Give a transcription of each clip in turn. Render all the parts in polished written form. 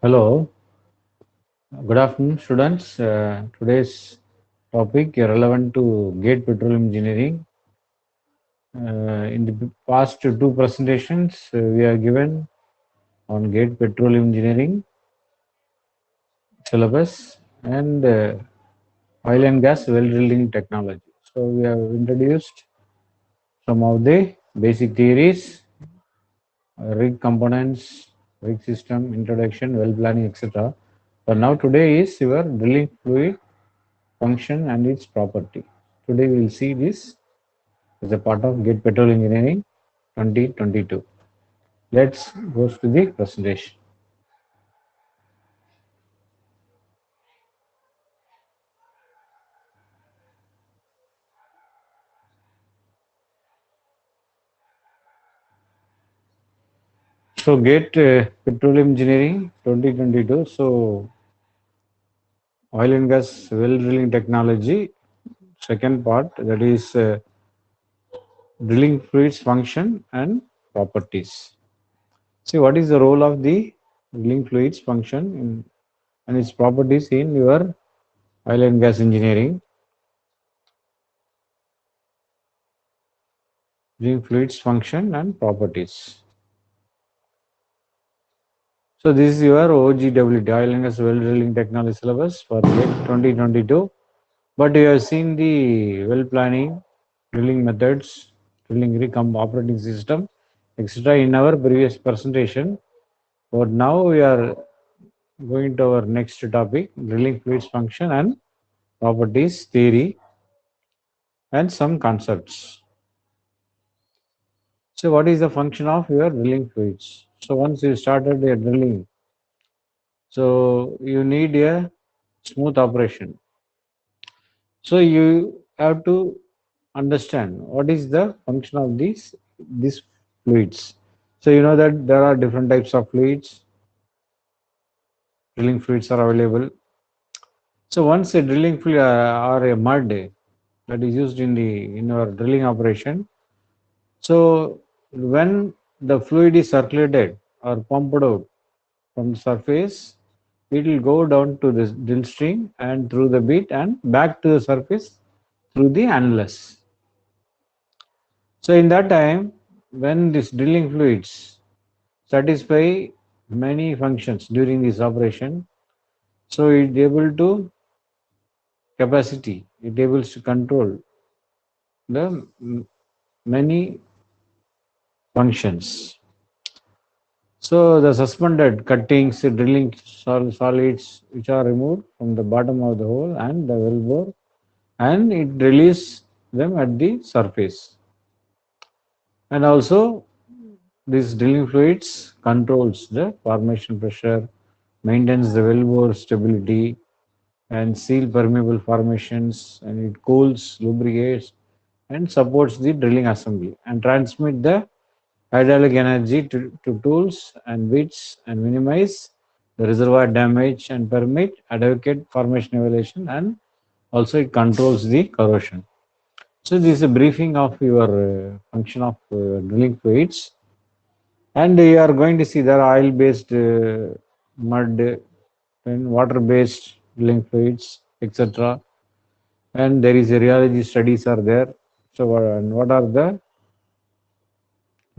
Hello, good afternoon, students. Today's topic relevant to gate petroleum engineering. In the past two presentations, we are given on gate petroleum engineering syllabus and oil and gas well drilling technology. So we have introduced some of the basic theories, rig components, rig system, introduction, well planning, etc. But now today is your drilling fluid function and its property. Today we will see this as a part of Gate Petrol Engineering 2022. Let's go to the presentation. So Gate Petroleum Engineering 2022. So oil and gas well drilling technology. Second part, that is drilling fluids function and properties. See, what is the role of the drilling fluids function and its properties in your oil and gas engineering? Drilling fluids function and properties. So this is your OGWDT, Oil and Gas Well Drilling Technology syllabus for 2022. But you have seen the well planning, drilling methods, drilling rig operating system, etc. in our previous presentation. But now we are going to our next topic, drilling fluids function and properties, theory, and some concepts. So what is the function of your drilling fluids? So once you started your drilling, so you need a smooth operation. So you have to understand what is the function of these fluids. So you know that there are different types of fluids. Drilling fluids are available. So once a drilling fluid or a mud that is used in our drilling operation. So when the fluid is circulated or pumped out from the surface, it will go down to the drill string and through the bit and back to the surface through the annulus. So in that time, when this drilling fluids satisfy many functions during this operation, so it able to capacity, it able to control the many functions. So the suspended cuttings, drilling solids which are removed from the bottom of the hole and the wellbore, and it release them at the surface. And also these drilling fluids controls the formation pressure, maintains the wellbore stability, and seal permeable formations, and it cools, lubricates, and supports the drilling assembly and transmit the hydraulic energy to tools and bits and minimize the reservoir damage and permit adequate formation evaluation, and also it controls the corrosion. So this is a briefing of your function of drilling fluids, and you are going to see there are oil based mud and water based drilling fluids, etc. And there is a rheology studies are there. So and what are the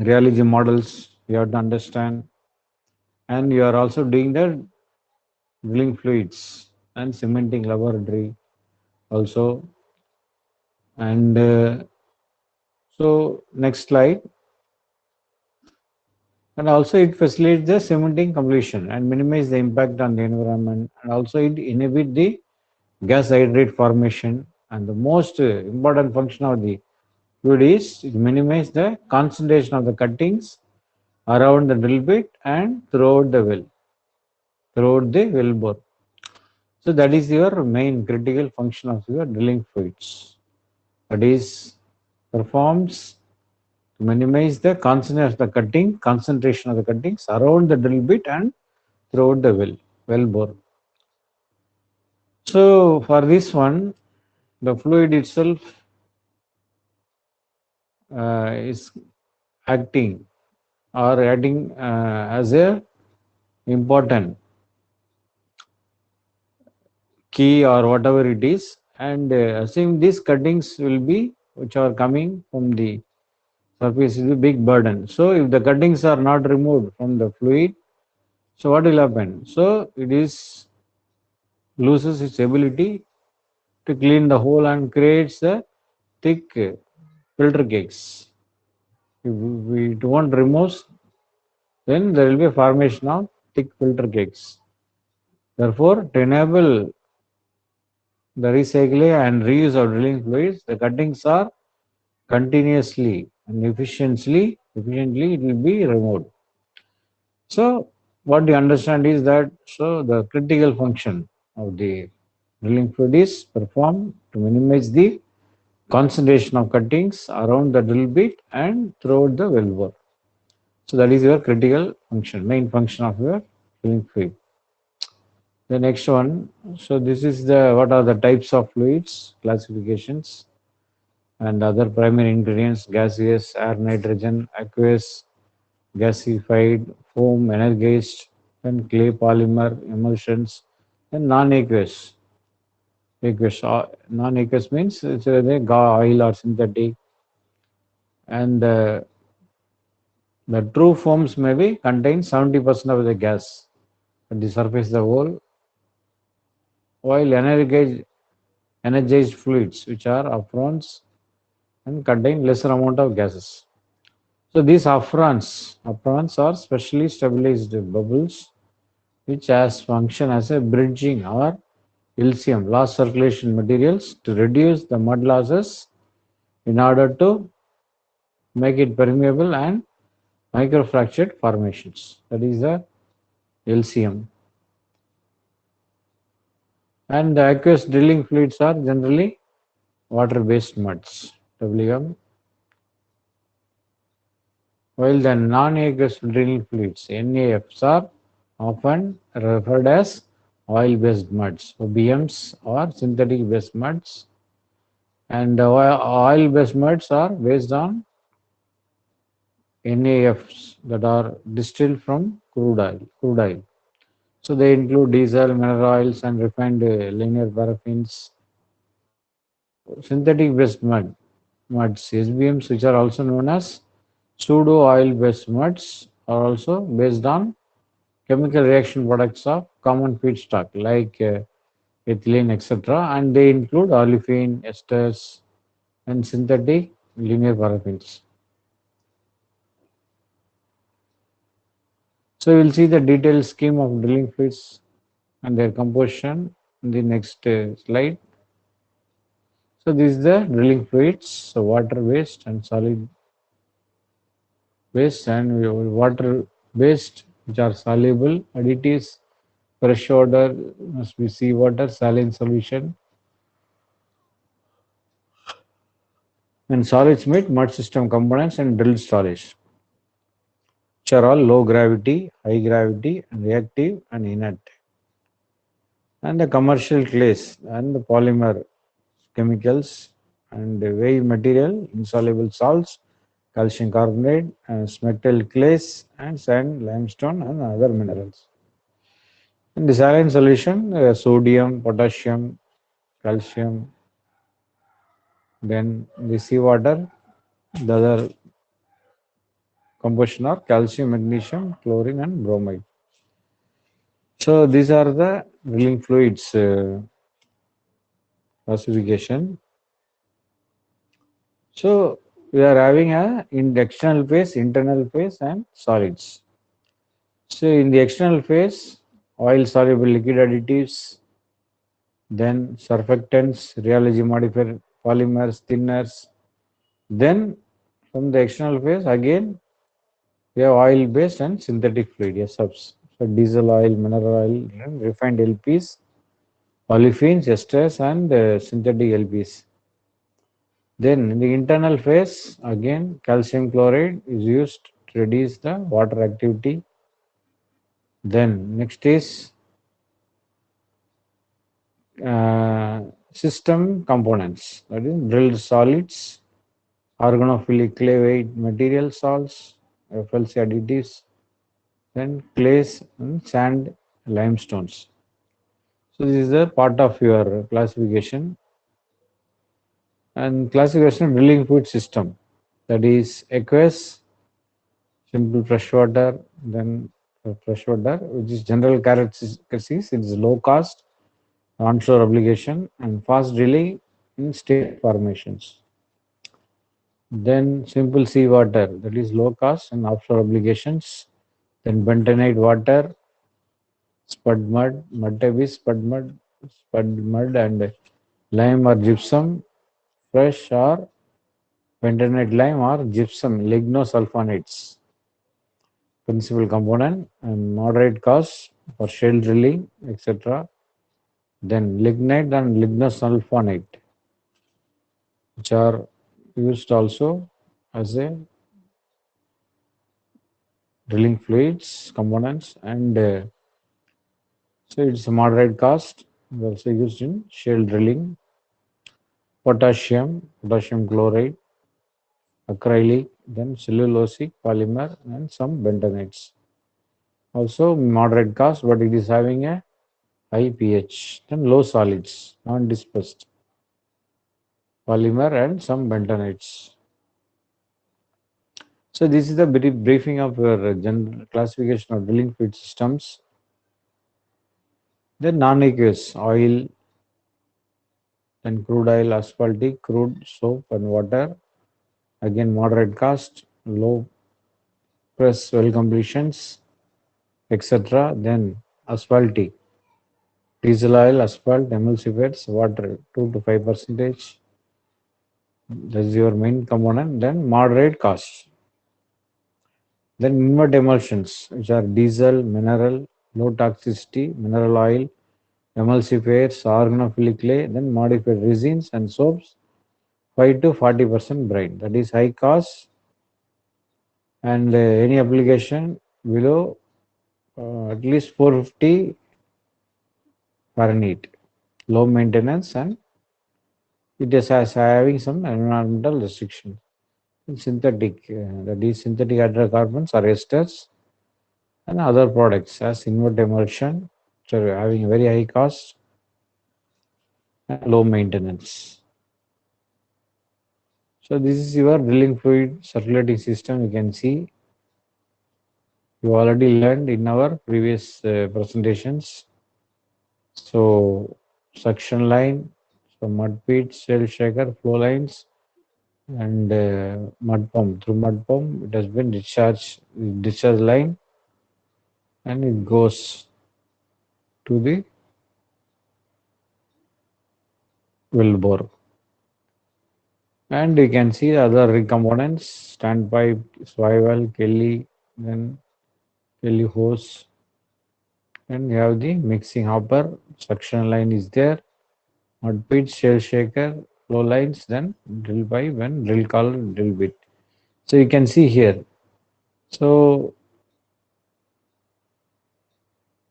rheology models you have to understand, and you are also doing the drilling fluids and cementing laboratory also. And so next slide. And also it facilitates the cementing completion and minimize the impact on the environment, and also it inhibit the gas hydrate formation. And the most important function of the fluid is it minimize the concentration of the cuttings around the drill bit and throughout the well bore. So that is your main critical function of your drilling fluids. That is performs to minimize the concentration of the cuttings around the drill bit and throughout the well bore. So for this one, the fluid itself is acting as a important. key or whatever it is, and assume these cuttings will be which are coming from the surface is a big burden. So if the cuttings are not removed from the fluid, so what will happen? So it is loses its ability to clean the hole and creates a thick filter cakes. If we don't remove, then there will be a formation of thick filter cakes. Therefore, to enable the recycling and reuse of drilling fluids, the cuttings are continuously and efficiently it will be removed. So what you understand is that so the critical function of the drilling fluid is performed to minimize the concentration of cuttings around the drill bit and throughout the wellbore. So that is your critical function, main function of your drilling fluid. The next one, so this is the what are the types of fluids, classifications, and other primary ingredients: gaseous, air, nitrogen, aqueous, gasified, foam, energized, then clay, polymer, emulsions, and non-aqueous. Non-aqueous means it's either oil or synthetic, and the true foams may be contain 70% of the gas at the surface of the whole, while energized fluids, which are aphrons and contain lesser amount of gases. So these aphrons are specially stabilized bubbles which has function as a bridging or LCM, loss circulation materials, to reduce the mud losses in order to make it permeable and microfractured formations. That is the LCM. And the aqueous drilling fluids are generally water-based muds, WM, while the non-aqueous drilling fluids, NAFs, are often referred as oil-based muds, OBMs, or synthetic-based muds. And oil-based muds are based on NAFs that are distilled from crude oil. So they include diesel, mineral oils, and refined linear paraffins. Synthetic-based muds, SBMs, which are also known as pseudo oil-based muds, are also based on chemical reaction products of common feedstock like ethylene, etc., and they include olefin, esters, and synthetic linear paraffins. So we'll see the detailed scheme of drilling fluids and their composition in the next slide. So this is the drilling fluids, so water based and solid based, and water based, which are soluble additives, fresh water must be seawater, saline solution, and solids meet mud system components and drilled storage, which are all low gravity, high gravity, and reactive and inert. And the commercial clays and the polymer chemicals and wave material, insoluble salts, calcium carbonate, and smectile clays, and sand, limestone, and other minerals. In the saline solution, sodium, potassium, calcium, then the seawater, the other composition are calcium, magnesium, chlorine, and bromide. So these are the drilling fluids classification. So we are having a in the external phase, internal phase, and solids. So in the external phase, oil soluble liquid additives, then surfactants, rheology modifier, polymers, thinners. Then from the external phase, again we have oil based and synthetic fluid, yes, subs. So diesel oil, mineral oil, and refined LPs, olefins, esters, and synthetic LPs. Then in the internal phase, again calcium chloride is used to reduce the water activity. Then next is uh, system components, that is drilled solids, organophilic clay weight material salts, FLC additives, then clays and sand limestones. So this is a part of your classification. And classification of drilling fluid system, that is aqueous, simple fresh water, then fresh water, which is general characteristics. It is low cost, onshore obligation, and fast drilling in state formations. Then simple seawater, that is low cost and offshore obligations. Then bentonite water, spud mud, mud type is spud mud, and lime or gypsum, fresh or bentonite lime or gypsum lignosulfonates. Principal component and moderate cost for shale drilling, etc. Then lignite and lignosulfonate, which are used also as a drilling fluids components, and so it's a moderate cost. Also used in shale drilling. Potassium chloride, acrylic, then cellulosic polymer, and some bentonites. Also moderate cost, but it is having a high pH. Then low solids, non-dispersed polymer, and some bentonites. So this is the briefing of your general classification of drilling fluid systems. Then non-aqueous oil, then crude oil, asphaltic, crude, soap, and water. Again, moderate cost, low press well completions, etc. Then asphaltic, diesel oil, asphalt, emulsifiers, water, 2 to 5 percentage. That is your main component. Then moderate cost. Then invert emulsions, which are diesel, mineral, low toxicity, mineral oil, emulsifiers, organophilic clay, then modified resins and soaps, 5 to 40% brine. That is high cost, and any application below at least 450 Fahrenheit, low maintenance, and it is has having some environmental restriction. Synthetic, that is synthetic hydrocarbons or esters and other products as invert emulsion, which are having a very high cost and low maintenance. So this is your drilling fluid circulating system. You can see you already learned in our previous presentations. So suction line, so mud pit, shell shaker, flow lines, and mud pump. Through mud pump, it has been discharge line, and it goes to the well bore. And you can see the other rig components: standpipe, swivel, Kelly, then Kelly hose, and you have the mixing hopper. Suction line is there. Mud pit, shell shaker, flow lines, then drill pipe and drill collar, drill bit. So you can see here. So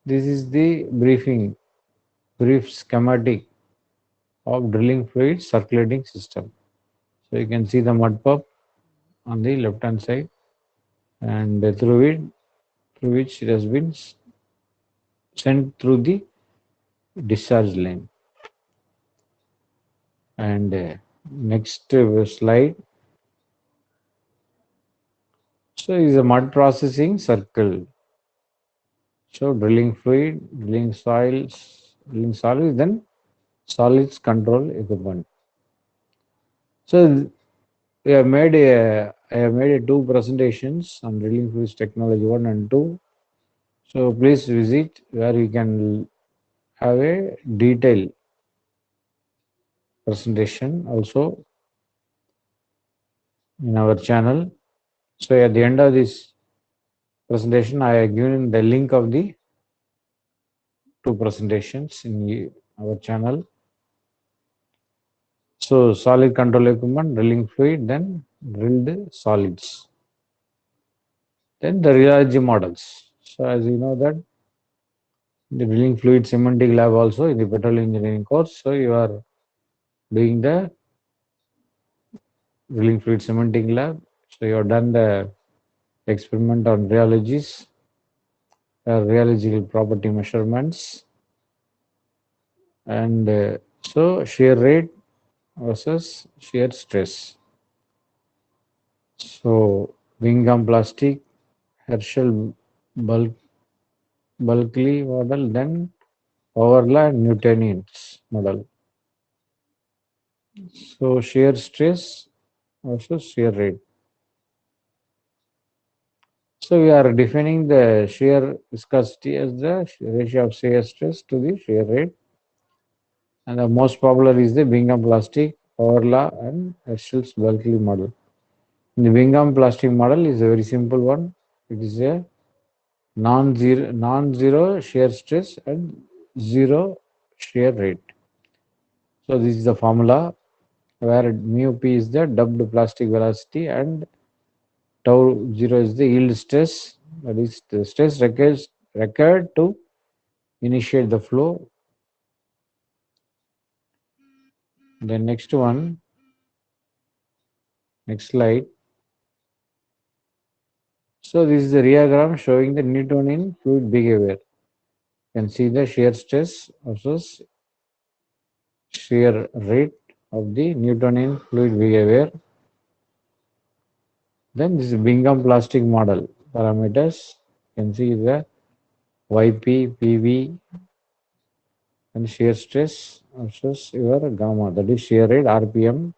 this is the brief schematic of drilling fluid circulating system. So you can see the mud pump on the left hand side, and through which it has been sent through the discharge line. And next slide. So is a mud processing circle. So drilling fluid, drilling solids, then solids control equipment. So I have made two presentations on drilling fluids technology 1 and 2. So please visit where you can have a detailed presentation also in our channel. So at the end of this presentation, I have given the link of the two presentations in our channel. So solid control equipment, drilling fluid, then drilled solids. Then the rheology models. So as you know that the drilling fluid cementing lab also in the petroleum engineering course. So you are doing the drilling fluid cementing lab. So you have done the experiment on rheological property measurements. And so shear rate versus shear stress. So Bingham plastic, Herschel bulk, bulkly model, then Overland Newtonians model. So shear stress versus shear rate. So we are defining the shear viscosity as the ratio of shear stress to the shear rate. And the most popular is the Bingham plastic, Overla, and Herschel's bulkly model. The Bingham plastic model is a very simple one. It is a non-zero shear stress and zero shear rate. So this is the formula where mu p is the dubbed plastic velocity and tau zero is the yield stress. That is the stress required to initiate the flow. The next one, next slide. So this is the diagram showing the Newtonian fluid behavior. You can see the shear stress versus shear rate of the Newtonian fluid behavior. Then this is Bingham plastic model parameters. You can see the Yp, Pv, and shear stress versus your gamma, that is shear rate RPM,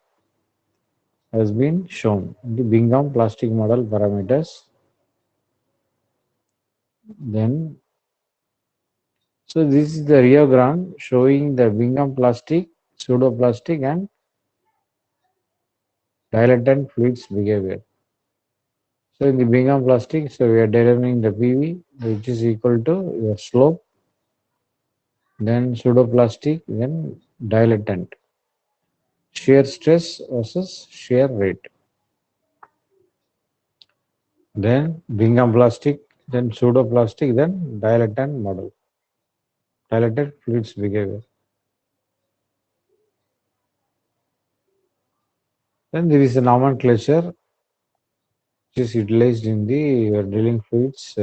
has been shown in the Bingham plastic model parameters. Then, so this is the rheogram showing the Bingham plastic, pseudoplastic, and dilatant fluids behavior. So in the Bingham plastic, so we are determining the PV, which is equal to your slope, then pseudoplastic, then dilatant. Shear stress versus shear rate. Then Bingham plastic, then pseudoplastic, then dilatant model, dilated fluids behavior. Then there is a nomenclature which is utilized in the drilling fluids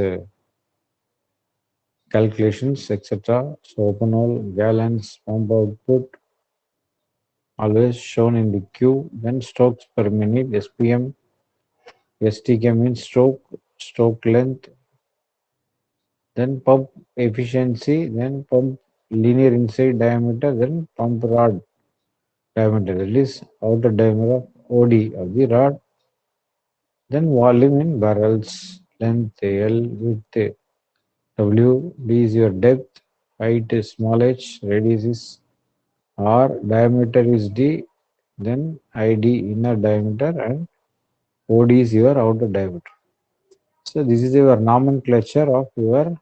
calculations, etc. So open hole, gallons, pump output, always shown in the Q. Then strokes per minute, SPM, STK means stroke length, then pump efficiency, then pump linear inside diameter, then pump rod diameter, that is outer diameter of OD of the rod, then volume in barrels, length L, width W, D is your depth, height is small h, radius is R, diameter is D, then ID inner diameter, and OD is your outer diameter. So this is your nomenclature of your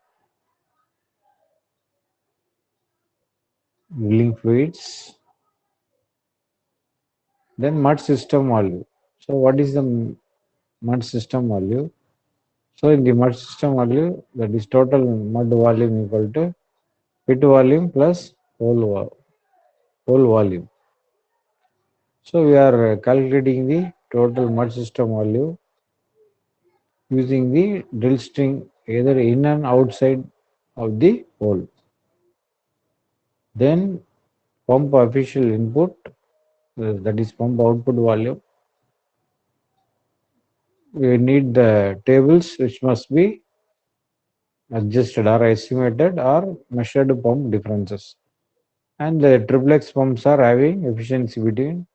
drilling fluids. Then mud system value. So what is the mud system value? So in the mud system value, that is total mud volume equal to pit volume plus whole volume. So we are calculating the total mud system volume using the drill string either in and outside of the hole. Then pump official input, that is pump output volume. We need the tables which must be adjusted or estimated or measured pump differences. And the triplex pumps are having efficiency between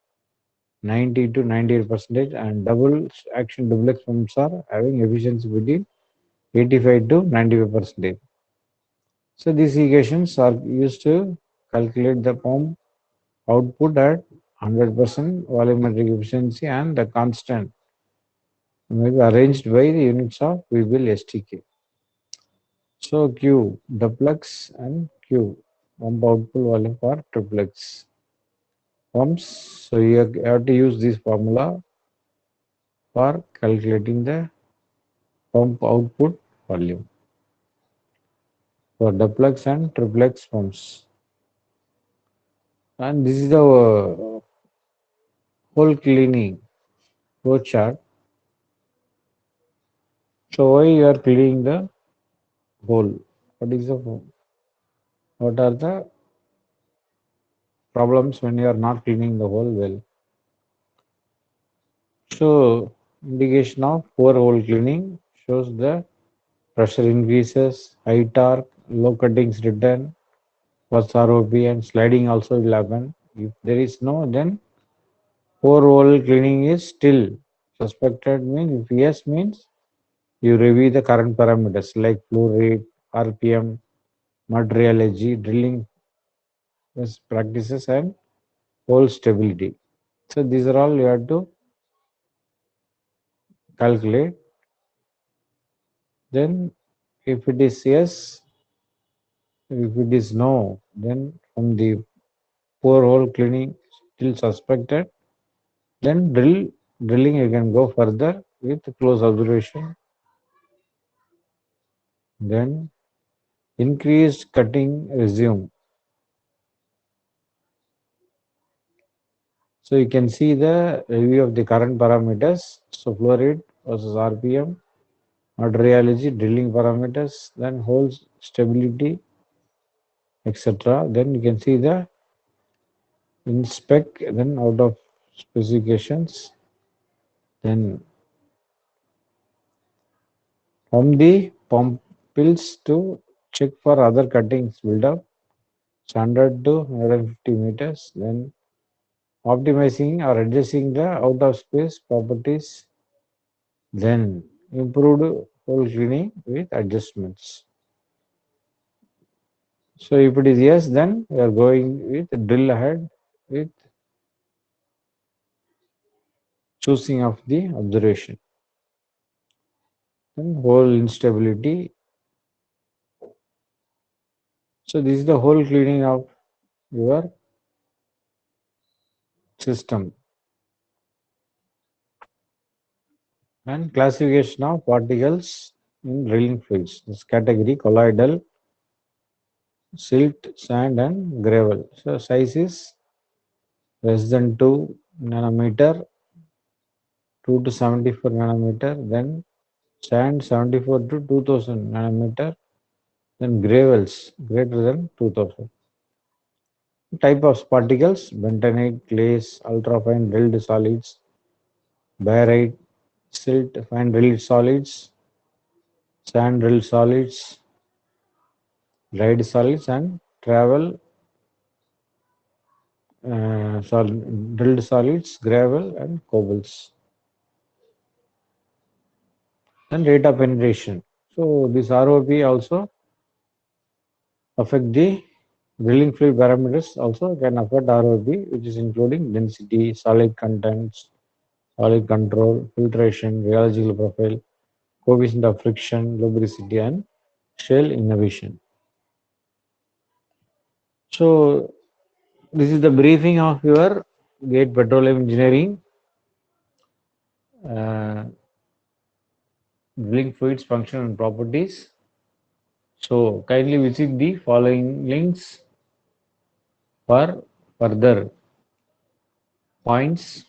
90 to 98%, and double action duplex pumps are having efficiency between 85 to 95%. So these equations are used to calculate the pump output at 100% volumetric efficiency, and the constant may be arranged by the units of Webull STK. So Q duplex and Q pump output volume for triplex pumps. So you have to use this formula for calculating the pump output volume for duplex and triplex pumps. And this is the whole cleaning flow chart. So why you are cleaning the hole? What is the what are the problems when you are not cleaning the whole well. So indication of poor hole cleaning shows the pressure increases, high torque, low cuttings return, was ROP and sliding also will happen. If there is no, then poor hole cleaning is still suspected. Means if yes means you review the current parameters like flow rate, RPM, mud rheology, drilling practices, and hole stability. So these are all you have to calculate. Then if it is yes, if it is no, then from the poor hole cleaning still suspected, then drilling you can go further with close observation. Then increased cutting resume. So you can see the review of the current parameters. So flow rate versus RPM, mud rheology, drilling parameters, then hole stability, etc. Then you can see the in spec, then out of specifications. Then from the pump pills to check for other cuttings build up, standard to 150 meters, then optimizing or adjusting the out of space properties, then improved hole cleaning with adjustments. So if it is yes, then we are going with drill ahead with choosing of the observation. Then hole instability. So this is the hole cleaning of your system. And classification of particles in drilling fluids. This category colloidal, silt, sand, and gravel. So size is less than 2 nanometer, 2 to 74 nanometer, then sand 74 to 2000 nanometer, then gravels greater than 2000. Type of particles: bentonite, clays, ultrafine drilled solids, barite, silt, fine drilled solids, sand drilled solids, dried solids, and travel drilled solids, gravel, and cobbles. Then rate of penetration. So this ROP also affect the drilling fluid parameters also can affect ROP, which is including density, solid contents, solid control, filtration, rheological profile, coefficient of friction, lubricity, and shell innovation. So this is the briefing of your GATE Petroleum Engineering uh, drilling fluids function and properties. So kindly visit the following links for further points.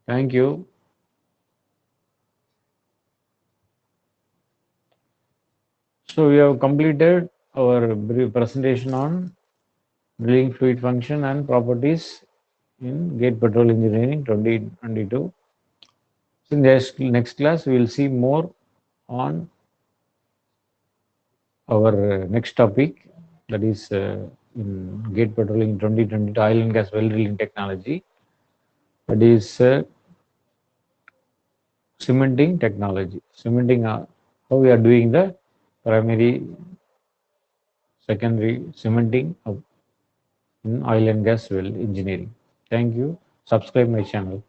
Thank you. So we have completed our brief presentation on drilling fluid function and properties in GATE Petrol Engineering 2022. So in the next class, we will see more on our next topic, that is in GATE Petroleum 2022 oil and gas well drilling technology, that is cementing technology. Cementing, how we are doing the primary, secondary cementing of in oil and gas well engineering. Thank you. Subscribe my channel.